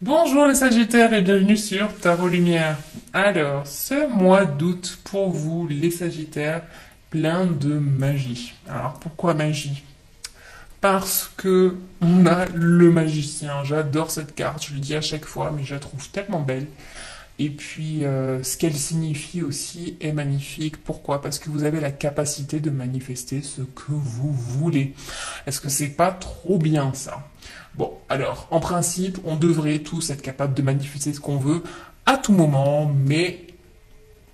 Bonjour les Sagittaires et bienvenue sur Tarot Lumière. Alors, ce mois d'août pour vous les Sagittaires, plein de magie. Alors pourquoi magie? Parce que on a le magicien. J'adore cette carte, je le dis à chaque fois, mais je la trouve tellement belle. Et puis, ce qu'elle signifie aussi est magnifique. Pourquoi? Parce que vous avez la capacité de manifester ce que vous voulez. Est-ce que c'est pas trop bien ça? Bon, alors, en principe, on devrait tous être capables de manifester ce qu'on veut à tout moment, mais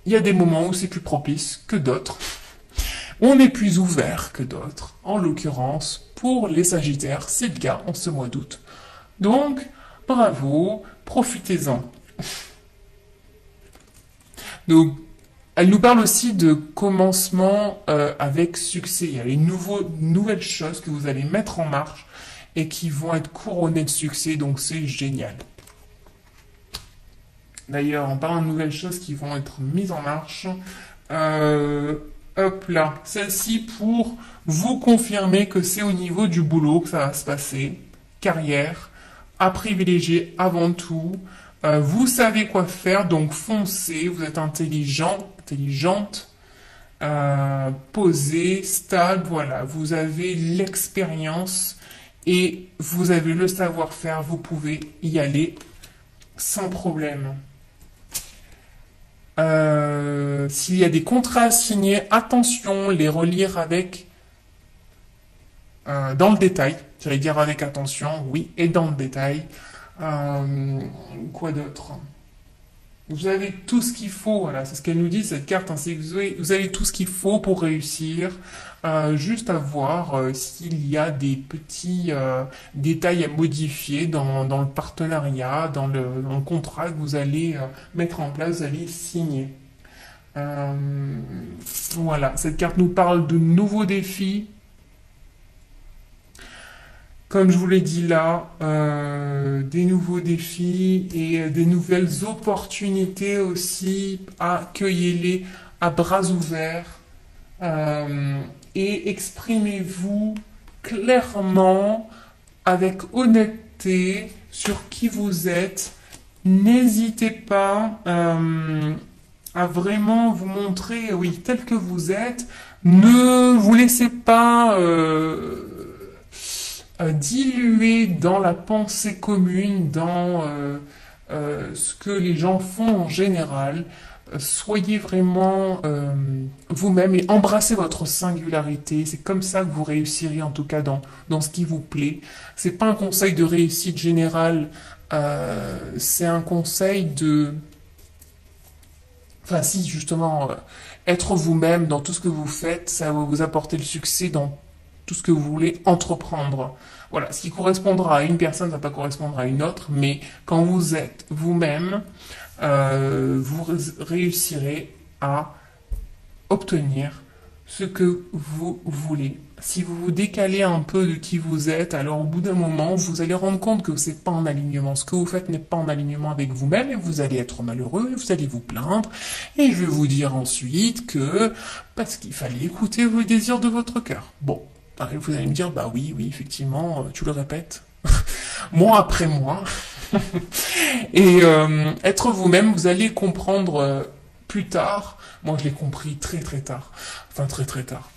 il y a des moments où c'est plus propice que d'autres. On est plus ouvert que d'autres. En l'occurrence, pour les Sagittaires, c'est le cas en ce mois d'août. Donc, bravo, profitez-en. Donc, elle nous parle aussi de commencement avec succès. Il y a les nouvelles choses que vous allez mettre en marche et qui vont être couronnées de succès, donc c'est génial. D'ailleurs, en parlant de nouvelles choses qui vont être mises en marche, euh, hop là, celle-ci pour vous confirmer que c'est au niveau du boulot que ça va se passer. Carrière, à privilégier avant tout. Vous savez quoi faire, donc foncez, vous êtes intelligent, intelligente, posé, stable, voilà, vous avez l'expérience et vous avez le savoir-faire, vous pouvez y aller sans problème. S'il y a des contrats à signer, attention, les relire avec dans le détail. J'allais dire avec attention, oui, et dans le détail. Quoi d'autre? Vous avez tout ce qu'il faut, voilà, c'est ce qu'elle nous dit, cette carte, hein, c'est que vous avez tout ce qu'il faut pour réussir. Juste à voir s'il y a des petits détails à modifier dans le partenariat, dans le contrat que vous allez mettre en place, vous allez signer. Euh, voilà, cette carte nous parle de nouveaux défis. Comme je vous l'ai dit là, des nouveaux défis et des nouvelles opportunités aussi. Accueillez-les à bras ouverts et exprimez-vous clairement, avec honnêteté, sur qui vous êtes. N'hésitez pas à vraiment vous montrer, oui, tel que vous êtes. Ne vous laissez pas diluer dans la pensée commune, dans ce que les gens font en général. Soyez vraiment vous-même et embrassez votre singularité. C'est comme ça que vous réussirez, en tout cas dans ce qui vous plaît. C'est pas un conseil de réussite générale, c'est un conseil de... Enfin si, justement, être vous-même dans tout ce que vous faites, ça va vous apporter le succès dans tout ce que vous voulez entreprendre. Voilà, ce qui correspondra à une personne ne va pas correspondre à une autre, mais quand vous êtes vous-même, vous réussirez à obtenir ce que vous voulez. Si vous vous décalez un peu de qui vous êtes, alors au bout d'un moment, vous allez rendre compte que c'est pas en alignement. Ce que vous faites n'est pas en alignement avec vous-même et vous allez être malheureux, et vous allez vous plaindre. Et je vais vous dire ensuite que parce qu'il fallait écouter vos désirs de votre cœur. Bon, vous allez me dire, bah oui, oui, effectivement, tu le répètes. Mois après mois. Et être vous-même, vous allez comprendre plus tard. Moi, je l'ai compris très très tard. Enfin, très très tard.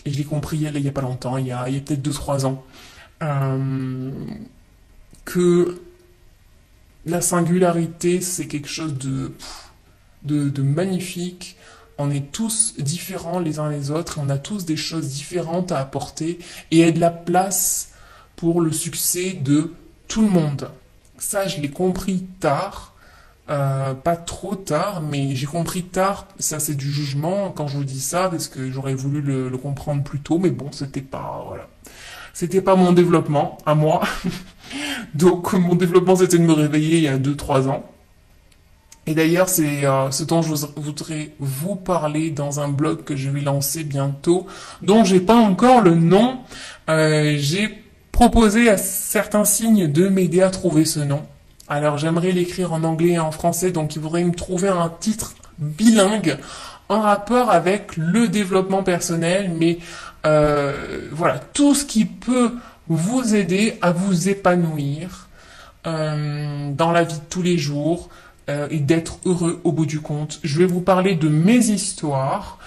Et je l'ai compris il y a pas longtemps, il y a peut-être 2 3 ans. euh, que la singularité, c'est quelque chose de magnifique. On est tous différents les uns les autres, et on a tous des choses différentes à apporter, et il y a de la place pour le succès de tout le monde. Ça, je l'ai compris tard, pas trop tard, mais j'ai compris tard. Ça, c'est du jugement quand je vous dis ça, parce que j'aurais voulu le comprendre plus tôt, mais bon, c'était pas, voilà. C'était pas mon développement, à moi. Donc, mon développement, c'était de me réveiller il y a 2 3 ans. Et d'ailleurs, c'est ce dont je voudrais vous parler dans un blog que je vais lancer bientôt, dont j'ai pas encore le nom. J'ai proposé à certains signes de m'aider à trouver ce nom. Alors j'aimerais l'écrire en anglais et en français, donc il faudrait me trouver un titre bilingue en rapport avec le développement personnel, mais voilà, tout ce qui peut vous aider à vous épanouir, dans la vie de tous les jours et d'être heureux au bout du compte. Je vais vous parler de mes histoires,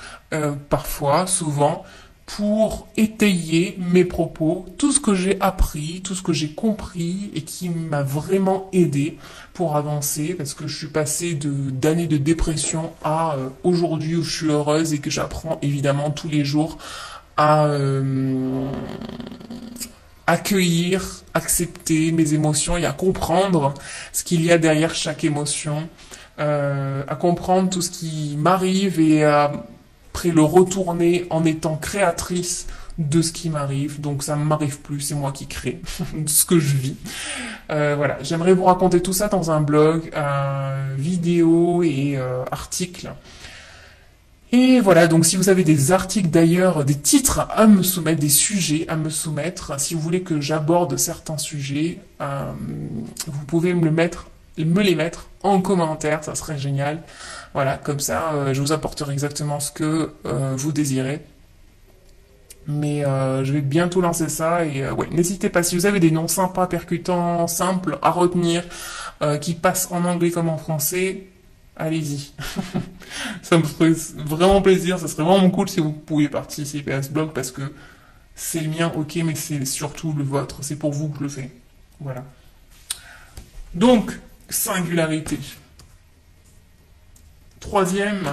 parfois, souvent, pour étayer mes propos, tout ce que j'ai appris, tout ce que j'ai compris et qui m'a vraiment aidé pour avancer, parce que je suis passé d'années de dépression à aujourd'hui où je suis heureuse et que j'apprends évidemment tous les jours à accueillir, accepter mes émotions et à comprendre ce qu'il y a derrière chaque émotion, à comprendre tout ce qui m'arrive et à après le retourner en étant créatrice de ce qui m'arrive. Donc ça ne m'arrive plus, c'est moi qui crée ce que je vis. Voilà, j'aimerais vous raconter tout ça dans un blog, vidéo et articles. Et voilà, donc si vous avez des articles d'ailleurs, des titres à me soumettre, des sujets à me soumettre, si vous voulez que j'aborde certains sujets, vous pouvez me les mettre en commentaire, ça serait génial. Voilà, comme ça, je vous apporterai exactement ce que vous désirez. Mais je vais bientôt lancer ça et ouais, n'hésitez pas si vous avez des noms sympas, percutants, simples à retenir, qui passent en anglais comme en français, allez-y. Ça me ferait vraiment plaisir, ça serait vraiment cool si vous pouviez participer à ce blog parce que c'est le mien, ok, mais c'est surtout le vôtre, c'est pour vous que je le fais. Voilà. Donc, singularité. Troisième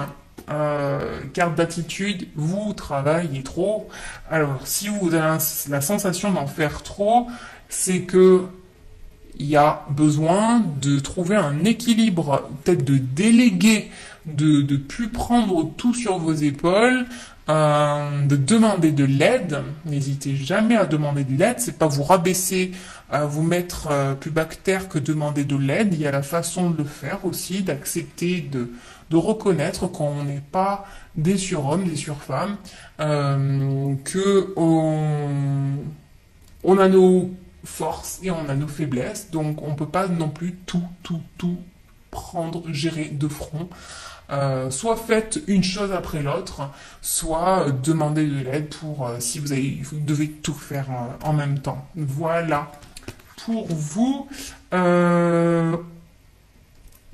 carte d'attitude, vous travaillez trop. Alors, si vous avez la sensation d'en faire trop, c'est que il y a besoin de trouver un équilibre, peut-être de déléguer, de plus prendre tout sur vos épaules, de demander de l'aide. N'hésitez jamais à demander de l'aide. C'est pas vous rabaisser, à vous mettre plus bas que terre que demander de l'aide. Il y a la façon de le faire aussi, d'accepter, de reconnaître qu'on n'est pas des surhommes, des surfemmes, que on a nos forces et on a nos faiblesses, donc on peut pas non plus tout prendre, gérer de front. Soit faites une chose après l'autre, soit demandez de l'aide pour si vous devez tout faire en même temps. Voilà pour vous.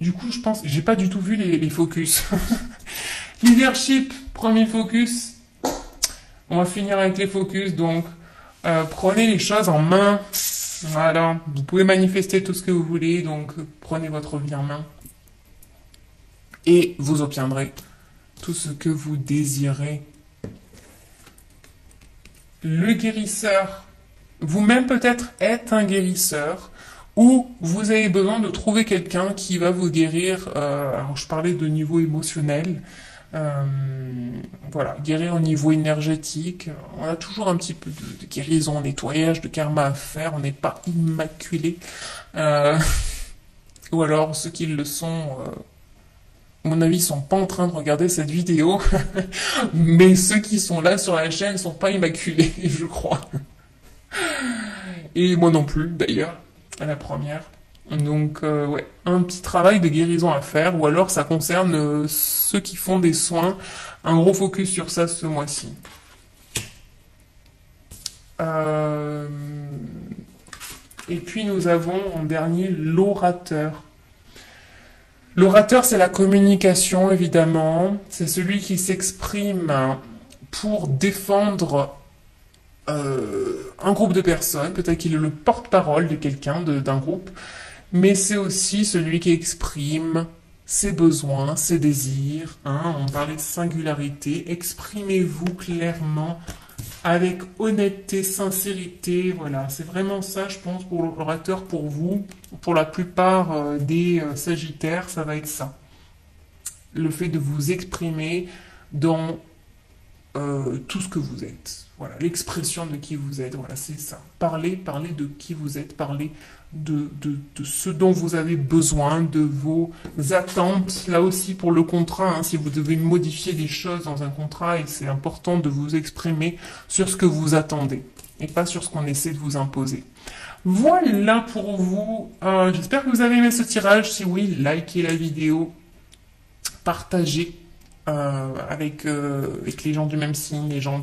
Du coup, je pense, j'ai pas du tout vu les focus. Leadership, premier focus. On va finir avec les focus, donc prenez les choses en main. Voilà, vous pouvez manifester tout ce que vous voulez, donc prenez votre vie en main. Et vous obtiendrez tout ce que vous désirez. Le guérisseur. Vous-même peut-être êtes un guérisseur ou vous avez besoin de trouver quelqu'un qui va vous guérir. Alors je parlais de niveau émotionnel. Voilà, guérir au niveau énergétique. On a toujours un petit peu de guérison, nettoyage, de karma à faire. On n'est pas immaculé. Ou alors ceux qui le sont, à mon avis, sont pas en train de regarder cette vidéo. Mais ceux qui sont là sur la chaîne sont pas immaculés, je crois. Et moi non plus, d'ailleurs, à la première. Donc, ouais, un petit travail de guérison à faire, ou alors ça concerne ceux qui font des soins. Un gros focus sur ça ce mois-ci. Et puis nous avons en dernier l'orateur. L'orateur, c'est la communication, évidemment. C'est celui qui s'exprime pour défendre un groupe de personnes. Peut-être qu'il est le porte-parole de quelqu'un, d'un groupe. Mais c'est aussi celui qui exprime ses besoins, ses désirs. Hein. On parlait de singularité. Exprimez-vous clairement, avec honnêteté, sincérité. Voilà, c'est vraiment ça, je pense, pour l'orateur, pour vous. Pour la plupart des Sagittaires, ça va être ça. Le fait de vous exprimer dans tout ce que vous êtes. Voilà, l'expression de qui vous êtes. Voilà, c'est ça. Parlez de qui vous êtes. Parlez de ce dont vous avez besoin, de vos attentes. Là aussi pour le contrat, hein, si vous devez modifier des choses dans un contrat, et c'est important de vous exprimer sur ce que vous attendez et pas sur ce qu'on essaie de vous imposer. Voilà pour vous. J'espère que vous avez aimé ce tirage. Si oui, likez la vidéo, partagez avec les gens du même signe, les gens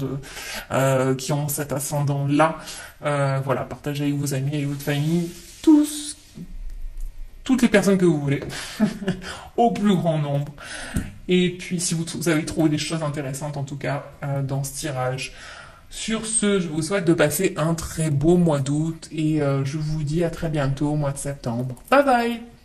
qui ont cet ascendant-là. Voilà, partagez avec vos amis, avec votre famille, tous toutes les personnes que vous voulez, au plus grand nombre. Et puis, si vous avez trouvé des choses intéressantes, en tout cas, dans ce tirage. Sur ce, je vous souhaite de passer un très beau mois d'août et je vous dis à très bientôt au mois de septembre. Bye bye!